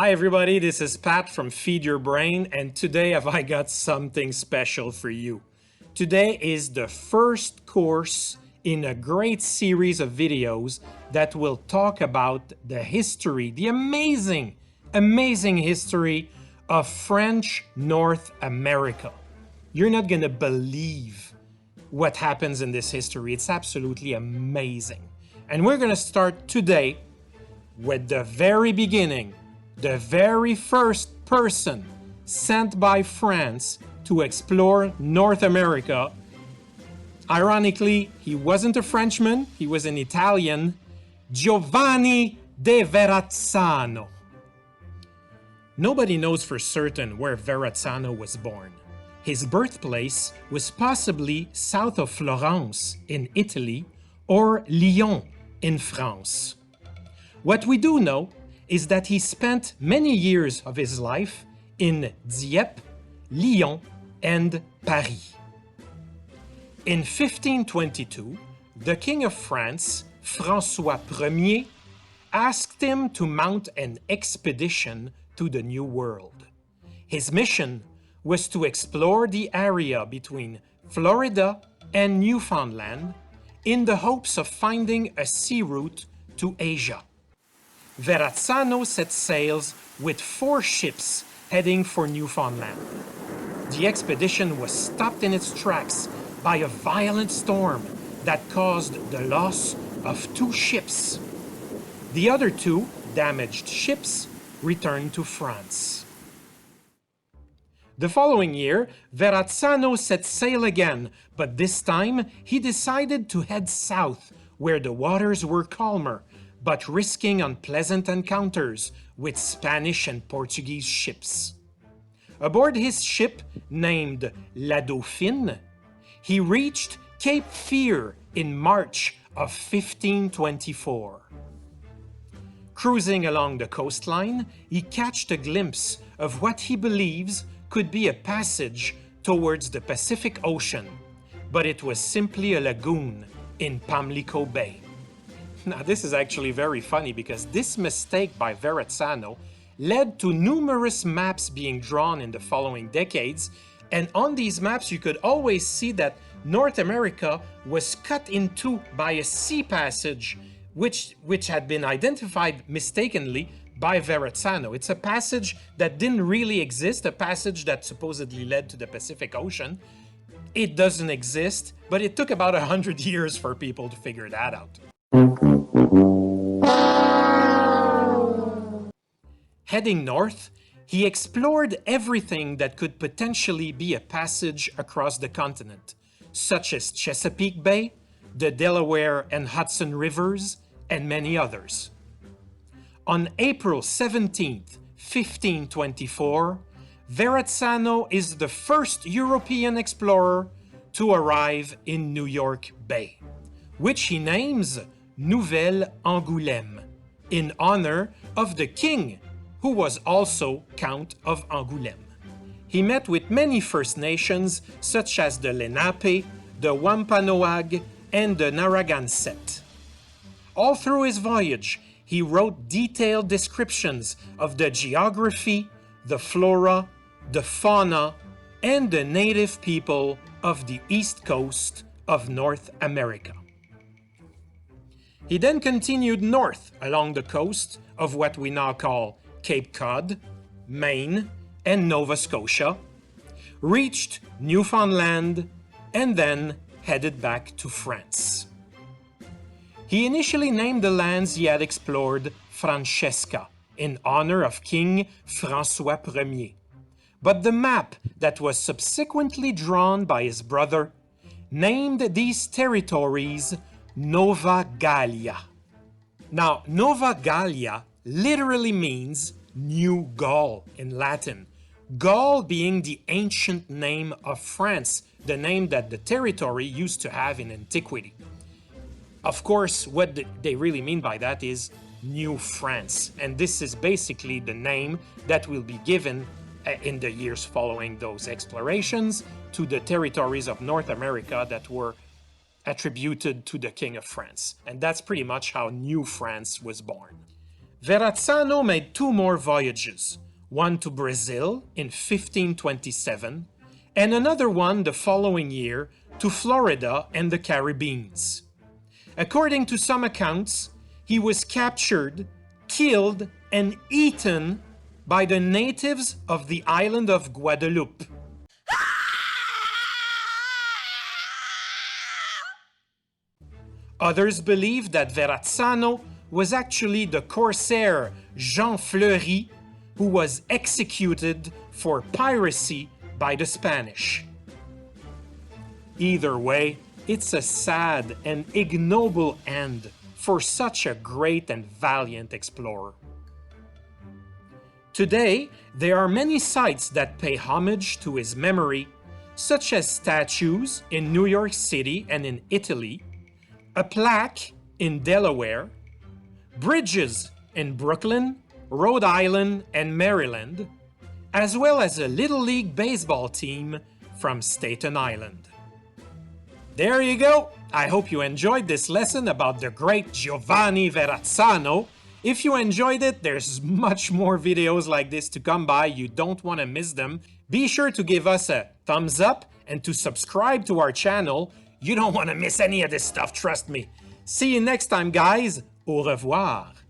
Hi everybody, this is Pat from Feed Your Brain, and today have I got something special for you. Today is the first course in a great series of videos that will talk about the history, the amazing history of French North America. You're not gonna believe what happens in this history. It's absolutely amazing. And we're gonna start today with the very beginning. The very first person sent by France to explore North America. Ironically, he wasn't a Frenchman, he was an Italian, Giovanni de Verrazanno. Nobody knows for certain where Verrazanno was born. His birthplace was possibly south of Florence in Italy or Lyon in France. What we do know is that he spent many years of his life in Dieppe, Lyon, and Paris. In 1522, the King of France, François Ier, asked him to mount an expedition to the New World. His mission was to explore the area between Florida and Newfoundland in the hopes of finding a sea route to Asia. Verrazanno set sails with 4 ships heading for Newfoundland. The expedition was stopped in its tracks by a violent storm that caused the loss of 2 ships. The other 2 damaged ships returned to France. The following year, Verrazanno set sail again, but this time he decided to head south where the waters were calmer, but risking unpleasant encounters with Spanish and Portuguese ships. Aboard his ship, named La Dauphine, he reached Cape Fear in March of 1524. Cruising along the coastline, he catched a glimpse of what he believes could be a passage towards the Pacific Ocean, but it was simply a lagoon in Pamlico Bay. Now, this is actually very funny because this mistake by Verrazanno led to numerous maps being drawn in the following decades, and on these maps you could always see that North America was cut in two by a sea passage which had been identified mistakenly by Verrazanno. It's a passage that didn't really exist, a passage that supposedly led to the Pacific Ocean. It doesn't exist, but it took about 100 years for people to figure that out. Heading north, he explored everything that could potentially be a passage across the continent, such as Chesapeake Bay, the Delaware and Hudson Rivers, and many others. On April 17, 1524, Verrazanno is the first European explorer to arrive in New York Bay, which he names Nouvelle-Angoulême, in honor of the king, who was also Count of Angoulême. He met with many First Nations, such as the Lenape, the Wampanoag, and the Narragansett. All through his voyage, he wrote detailed descriptions of the geography, the flora, the fauna, and the native people of the east coast of North America. He then continued north along the coast of what we now call Cape Cod, Maine, and Nova Scotia, reached Newfoundland, and then headed back to France. He initially named the lands he had explored Francesca, in honor of King François Ier. But the map that was subsequently drawn by his brother named these territories Nova Gallia. Now, Nova Gallia literally means New Gaul in Latin, Gaul being the ancient name of France, the name that the territory used to have in antiquity. Of course, what they really mean by that is New France, and this is basically the name that will be given in the years following those explorations to the territories of North America that were attributed to the King of France. And that's pretty much how New France was born. Verrazanno made two more voyages, one to Brazil in 1527 and another one the following year to Florida and the Caribbean. According to some accounts, he was captured, killed, and eaten by the natives of the island of Guadeloupe. Others believe that Verrazanno was actually the corsair Jean Fleury, who was executed for piracy by the Spanish. Either way, it's a sad and ignoble end for such a great and valiant explorer. Today, there are many sites that pay homage to his memory, such as statues in New York City and in Italy, a plaque in Delaware, bridges in Brooklyn, Rhode Island, and Maryland, as well as a Little League baseball team from Staten Island. There you go! I hope you enjoyed this lesson about the great Giovanni Verrazanno. If you enjoyed it, there's much more videos like this to come by. You don't want to miss them. Be sure to give us a thumbs up and to subscribe to our channel. You don't want to miss any of this stuff, trust me. See you next time, guys. Au revoir.